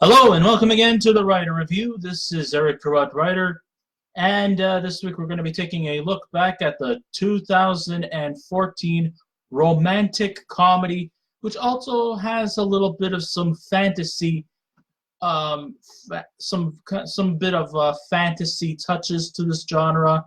Hello and welcome again to the Writer Review. This is Eric Carruth Writer, and this week we're going to be taking a look back at the 2014 romantic comedy, which also has a little bit of some fantasy, some bit of fantasy touches to this genre.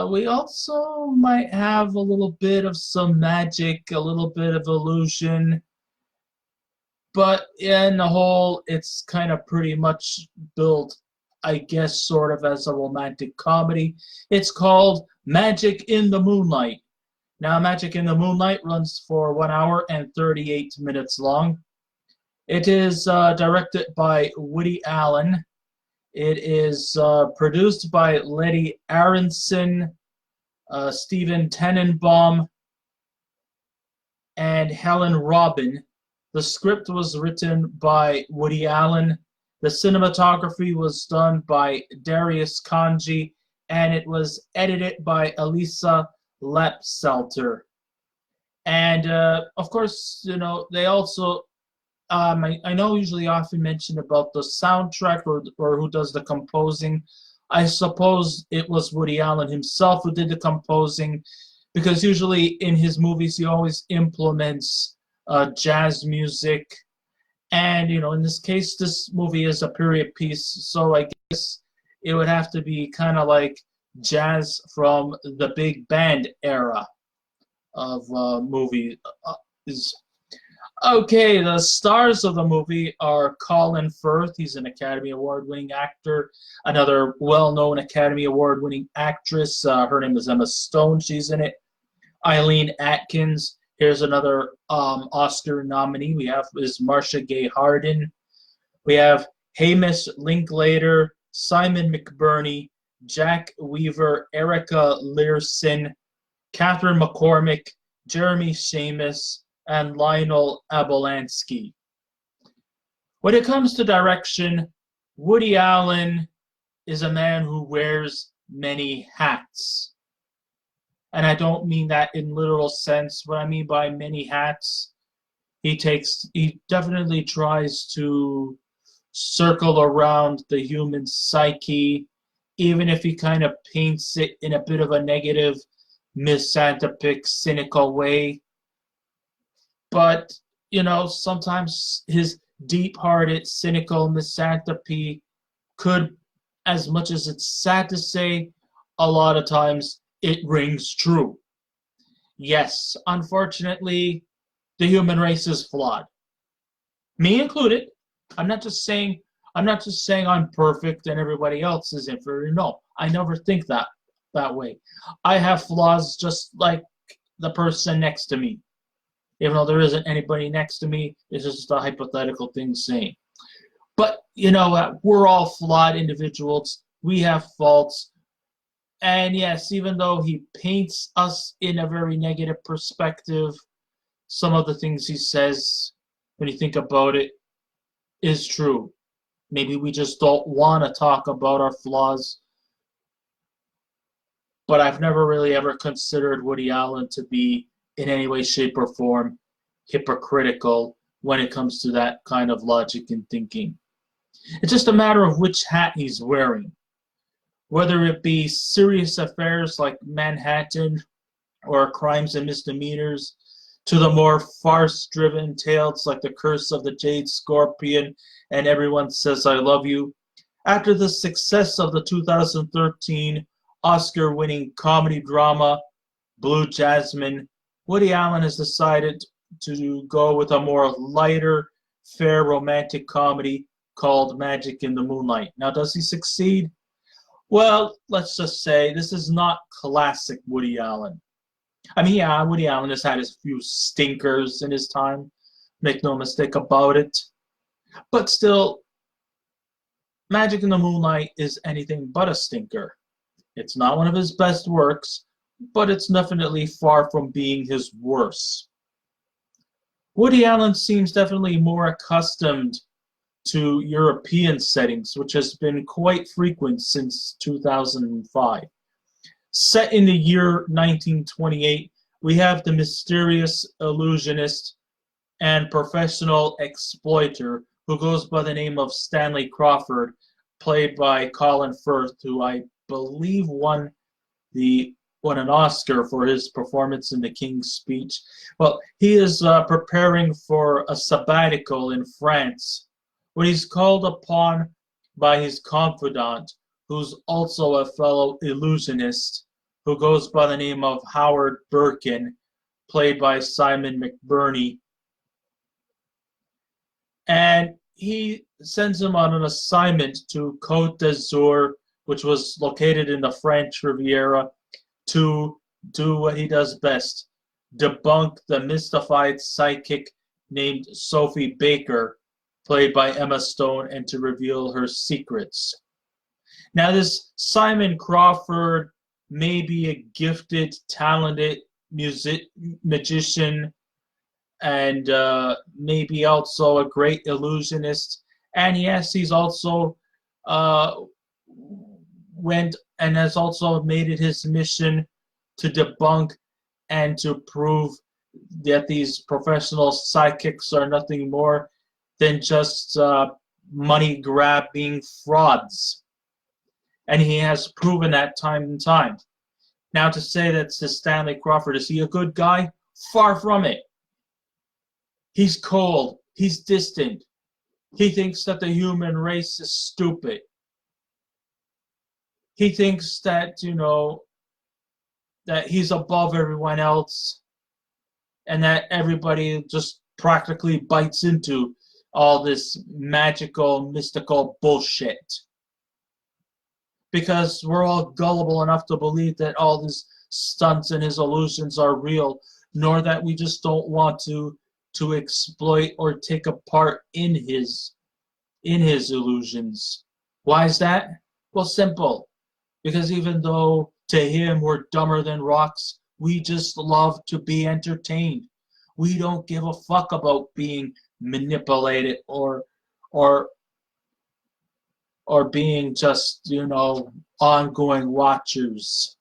We also might have a little bit of some magic, a little bit of illusion. But in the whole, it's kind of pretty much built, I guess, sort of as a romantic comedy. It's called Magic in the Moonlight. Now, Magic in the Moonlight runs for 1 hour and 38 minutes long. It is directed by Woody Allen. It is produced by Letty Aronson, Stephen Tenenbaum, and Helen Robin. The script was written by Woody Allen. The cinematography was done by Darius Kanji, and it was edited by Elisa Lepselter. And of course, you know, they also, I know usually often mention about the soundtrack or who does the composing. I suppose it was Woody Allen himself who did the composing, because usually in his movies he always implements jazz music, and you know, in this case, this movie is a period piece, so I guess it would have to be kind of like jazz from the big band era of movie. Okay, the stars of the movie are Colin Firth. He's an Academy Award-winning actor. Another well-known Academy Award-winning actress. Her name is Emma Stone. She's in it. Eileen Atkins. Here's another Oscar nominee. We have is Marcia Gay Harden. We have Hamish Linklater, Simon McBurney, Jack Weaver, Erica Leerhsen, Catherine McCormack, Jeremy Shamos, and Lionel Abelanski. When it comes to direction, Woody Allen is a man who wears many hats. And I don't mean that in literal sense. What I mean by many hats, he definitely tries to circle around the human psyche, even if he kind of paints it in a bit of a negative, misanthropic, cynical way. But, you know, sometimes his deep-hearted, cynical misanthropy could, as much as it's sad to say, a lot of times it rings true. Yes, unfortunately, the human race is flawed. Me included. I'm not just saying I'm perfect and everybody else is inferior. No, I never think that way. I have flaws just like the person next to me. Even though there isn't anybody next to me, it's just a hypothetical thing saying. But, you know, we're all flawed individuals. We have faults. And yes, even though he paints us in a very negative perspective, some of the things he says, when you think about it, is true. Maybe we just don't want to talk about our flaws. But I've never really ever considered Woody Allen to be in any way, shape, or form hypocritical when it comes to that kind of logic and thinking. It's just a matter of which hat he's wearing. Whether it be serious affairs like Manhattan or crimes and misdemeanors, to the more farce-driven tales like The Curse of the Jade Scorpion and Everyone Says I Love You. After the success of the 2013 Oscar-winning comedy drama Blue Jasmine, Woody Allen has decided to go with a more lighter, fair romantic comedy called Magic in the Moonlight. Now, does he succeed? Well, let's just say this is not classic Woody Allen. I mean, yeah, Woody Allen has had his few stinkers in his time. Make no mistake about it. But still, Magic in the Moonlight is anything but a stinker. It's not one of his best works, but it's definitely far from being his worst. Woody Allen seems definitely more accustomed to European settings, which has been quite frequent since 2005. Set in the year 1928, we have the mysterious illusionist and professional exploiter who goes by the name of Stanley Crawford, played by Colin Firth, who I believe won an Oscar for his performance in The King's Speech. Well, he is preparing for a sabbatical in France when he's called upon by his confidant, who's also a fellow illusionist, who goes by the name of Howard Birkin, played by Simon McBurney. And he sends him on an assignment to Côte d'Azur, which was located in the French Riviera, to do what he does best, debunk the mystified psychic named Sophie Baker, played by Emma Stone, and to reveal her secrets. Now, this Simon Crawford may be a gifted, talented magician, and maybe also a great illusionist. And yes, he's also went and has also made it his mission to debunk and to prove that these professional psychics are nothing more than just money-grabbing frauds. And he has proven that time and time. Now, to say that Stanley Crawford, is he a good guy? Far from it. He's cold. He's distant. He thinks that the human race is stupid. He thinks that, that he's above everyone else and that everybody just practically bites into all this magical, mystical bullshit. Because we're all gullible enough to believe that all these stunts and his illusions are real, nor that we just don't want to exploit or take a part in his illusions. Why is that? Well, simple. Because even though to him we're dumber than rocks, we just love to be entertained. We don't give a fuck about being manipulated or being just, ongoing watchers.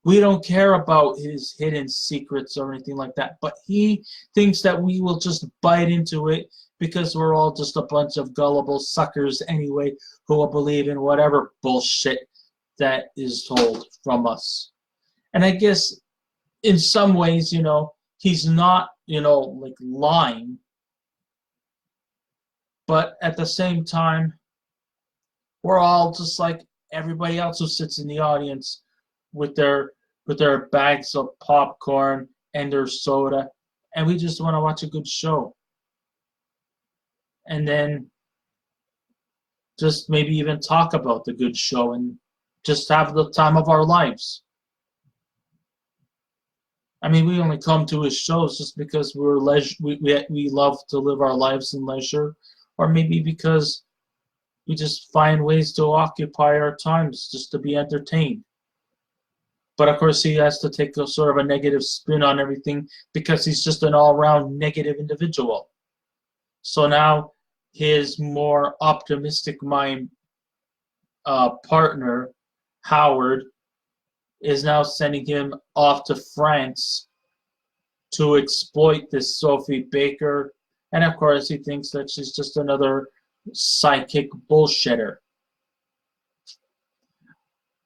We don't care about his hidden secrets or anything like that, but he thinks that we will just bite into it because we're all just a bunch of gullible suckers anyway who will believe in whatever bullshit that is told from us. And I guess in some ways, he's not, like lying, but at the same time, we're all just like everybody else who sits in the audience with their bags of popcorn and their soda, and we just want to watch a good show. And then just maybe even talk about the good show and just have the time of our lives. I mean, we only come to his shows just because we love to live our lives in leisure, or maybe because we just find ways to occupy our times just to be entertained. But of course, he has to take a sort of a negative spin on everything because he's just an all-round negative individual. So now his more optimistic mind partner, Howard, is now sending him off to France to exploit this Sophie Baker. And of course, he thinks that she's just another psychic bullshitter.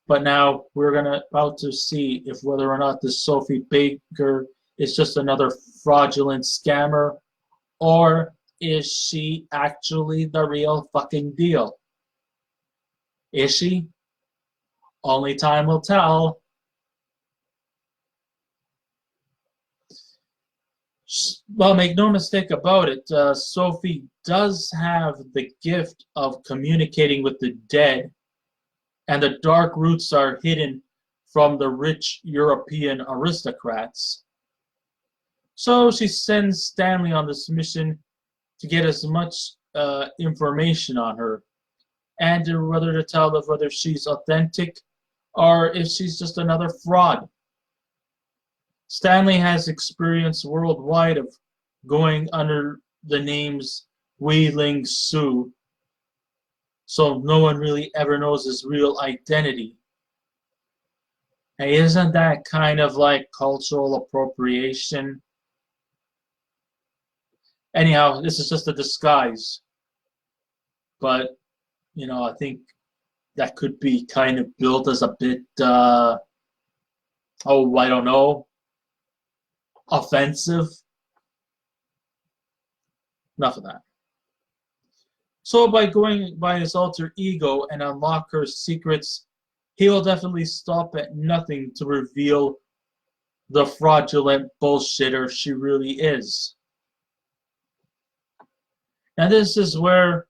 But now we're about to see if whether or not this Sophie Baker is just another fraudulent scammer, or is she actually the real fucking deal? Is she? Only time will tell. Well, make no mistake about it, Sophie does have the gift of communicating with the dead, and the dark roots are hidden from the rich European aristocrats. So she sends Stanley on this mission to get as much information on her, and whether to tell them whether she's authentic or if she's just another fraud. Stanley has experience worldwide of going under the names Wei Ling Su, so no one really ever knows his real identity. Hey, isn't that kind of like cultural appropriation? Anyhow, this is just a disguise. But, I think that could be kind of built as a bit, I don't know, offensive. Enough of that. So by going by his alter ego and unlock her secrets, he will definitely stop at nothing to reveal the fraudulent bullshitter she really is. Now this is where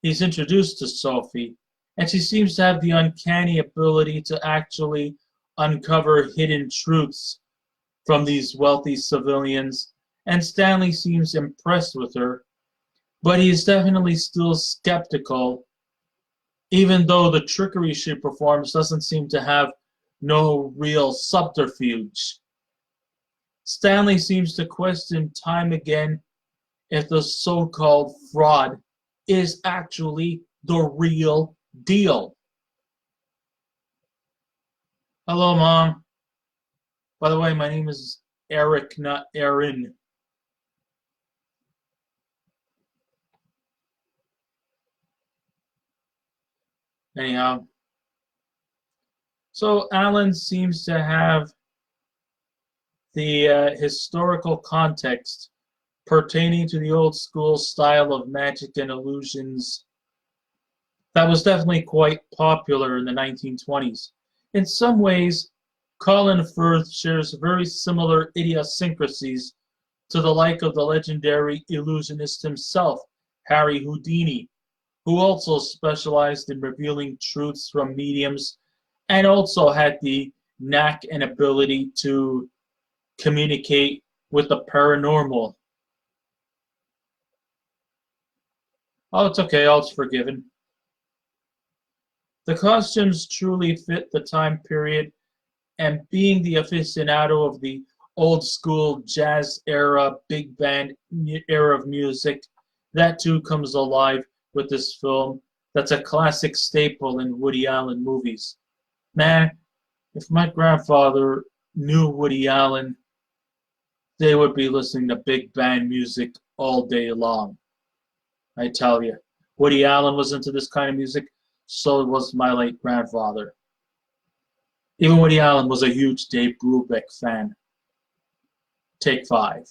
he's introduced to Sophie, and she seems to have the uncanny ability to actually uncover hidden truths from these wealthy civilians, and Stanley seems impressed with her, but he is definitely still skeptical, even though the trickery she performs doesn't seem to have no real subterfuge. Stanley seems to question time again if the so-called fraud is actually the real deal. Hello, Mom. By the way, my name is Eric, not Aaron. Anyhow, so Alan seems to have the historical context pertaining to the old school style of magic and illusions that was definitely quite popular in the 1920s. In some ways, Colin Firth shares very similar idiosyncrasies to the like of the legendary illusionist himself, Harry Houdini, who also specialized in revealing truths from mediums and also had the knack and ability to communicate with the paranormal. Oh, it's okay, all's forgiven. The costumes truly fit the time period, and being the aficionado of the old school jazz era, big band era of music, that too comes alive with this film. That's a classic staple in Woody Allen movies. Man, if my grandfather knew Woody Allen, they would be listening to big band music all day long. I tell you, Woody Allen was into this kind of music, so was my late grandfather. Even Woody Allen was a huge Dave Brubeck fan. Take 5.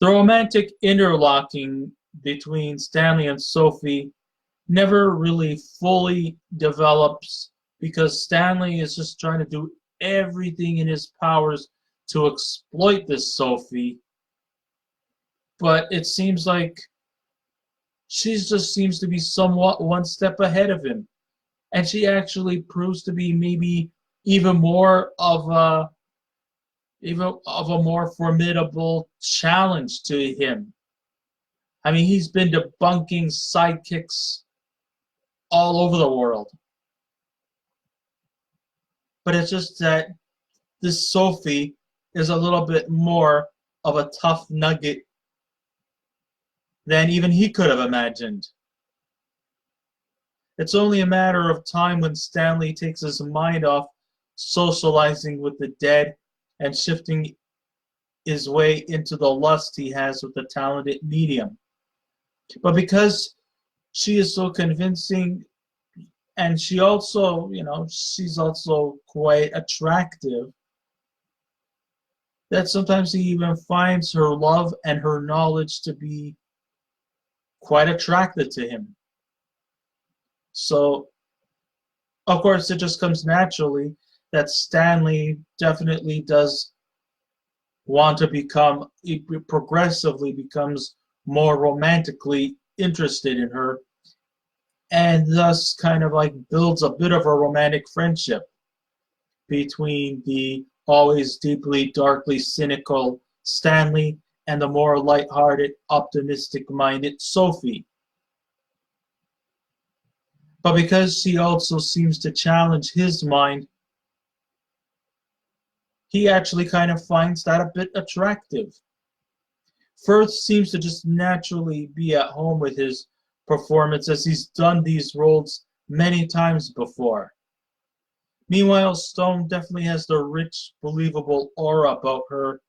The romantic interlocking between Stanley and Sophie never really fully develops because Stanley is just trying to do everything in his powers to exploit this Sophie. But it seems like she just seems to be somewhat one step ahead of him. And she actually proves to be maybe even more of a more formidable challenge to him. I mean, he's been debunking sidekicks all over the world. But it's just that this Sophie is a little bit more of a tough nugget than even he could have imagined. It's only a matter of time when Stanley takes his mind off socializing with the dead and shifting his way into the lust he has with the talented medium. But because she is so convincing, and she also, she's also quite attractive, that sometimes he even finds her love and her knowledge to be quite attractive to him. So, of course, it just comes naturally that Stanley definitely does want to progressively becomes more romantically interested in her, and thus kind of like builds a bit of a romantic friendship between the always deeply, darkly cynical Stanley and the more lighthearted, optimistic-minded Sophie. But because she also seems to challenge his mind, he actually kind of finds that a bit attractive. Firth seems to just naturally be at home with his performance as he's done these roles many times before. Meanwhile, Stone definitely has the rich, believable aura about her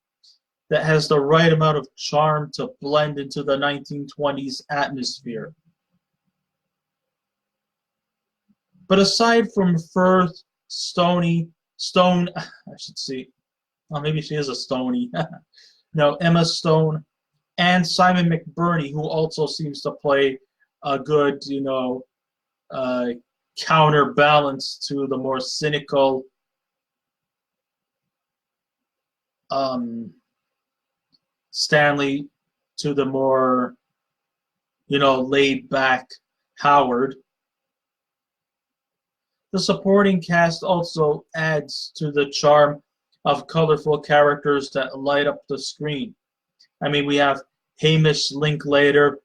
that has the right amount of charm to blend into the 1920s atmosphere. But aside from Firth, Stone, I should see, oh, maybe she is a Stoney. No, Emma Stone and Simon McBurney, who also seems to play a good, counterbalance to the more cynical Stanley, to the more, laid back Howard. The supporting cast also adds to the charm of colorful characters that light up the screen. I mean, we have Hamish Linklater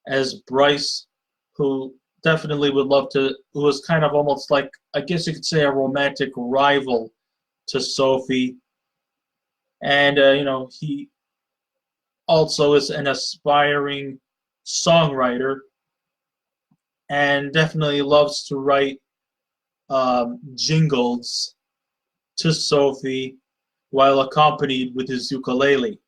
as Bryce, who definitely would love to, who is kind of almost like, I guess you could say, a romantic rival to Sophie. And, he also is an aspiring songwriter and definitely loves to write jingles to Sophie while accompanied with his ukulele.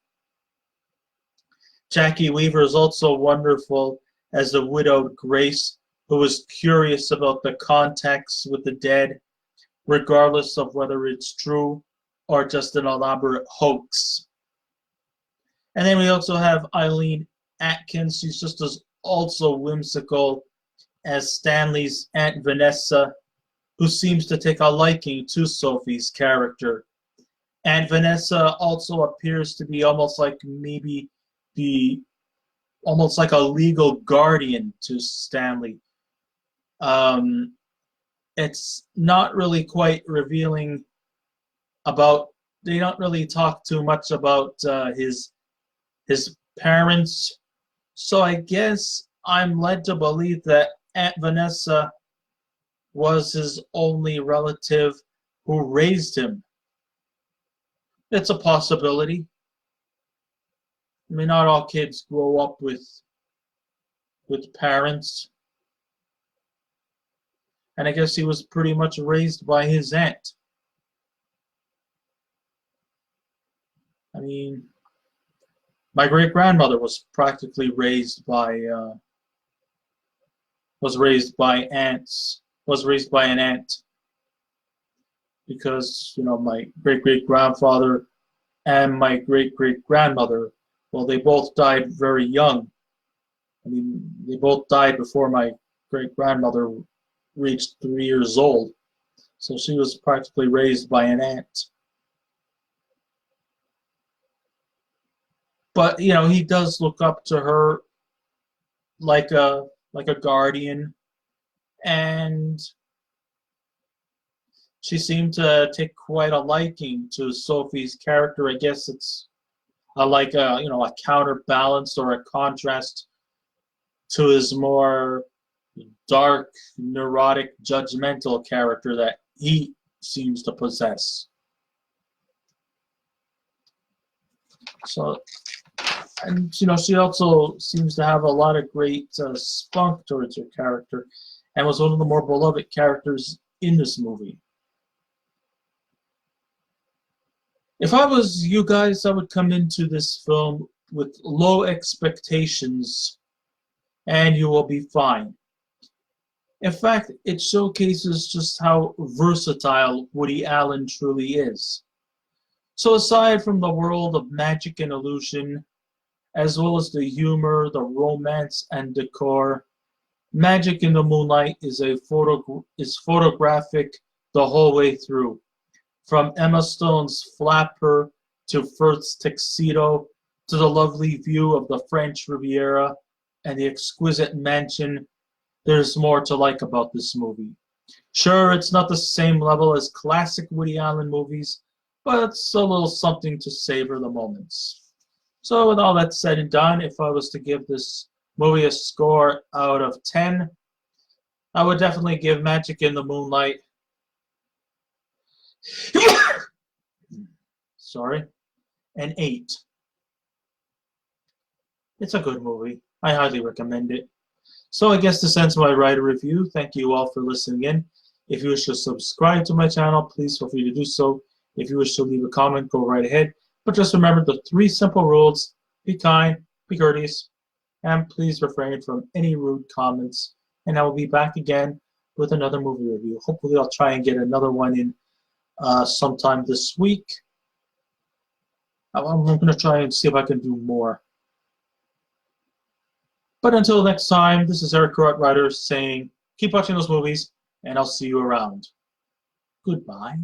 Jacki Weaver is also wonderful as the widowed Grace, who is curious about the contacts with the dead, regardless of whether it's true or just an elaborate hoax. And then we also have Eileen Atkins. She's just as also whimsical as Stanley's Aunt Vanessa, who seems to take a liking to Sophie's character. And Vanessa also appears to be almost like almost like a legal guardian to Stanley. It's not really quite revealing about, they don't really talk too much about his parents. So I guess I'm led to believe that Aunt Vanessa was his only relative who raised him. It's a possibility. I mean, not all kids grow up with parents. And I guess he was pretty much raised by his aunt. I mean, my great-grandmother was practically raised by an aunt, because my great-great-grandfather and my great-great-grandmother, well, they both died very young. I mean, they both died before my great-grandmother reached 3 years old, so she was practically raised by an aunt. But he does look up to her like a guardian, and she seemed to take quite a liking to Sophie's character. I guess it's a counterbalance or a contrast to his more dark, neurotic, judgmental character that he seems to possess. So, and she also seems to have a lot of great spunk towards her character, and was one of the more beloved characters in this movie. If I was you guys, I would come into this film with low expectations, and you will be fine. In fact, it showcases just how versatile Woody Allen truly is. So aside from the world of magic and illusion, as well as the humor, the romance, and decor, Magic in the Moonlight is photographic the whole way through. From Emma Stone's flapper to Firth's tuxedo to the lovely view of the French Riviera and the exquisite mansion, there's more to like about this movie. Sure, it's not the same level as classic Woody Allen movies, but it's a little something to savor the moments. So with all that said and done, if I was to give this movie a score out of 10, I would definitely give Magic in the Moonlight an 8. It's a good movie. I highly recommend it. So I guess this ends my writer review. Thank you all for listening in. If you wish to subscribe to my channel, please feel free to do so. If you wish to leave a comment, go right ahead. But just remember the 3 simple rules: be kind, be courteous, and please refrain from any rude comments. And I will be back again with another movie review. Hopefully I'll try and get another one in sometime this week. I'm going to try and see if I can do more. But until next time, this is Eric Writer saying, keep watching those movies, and I'll see you around. Goodbye.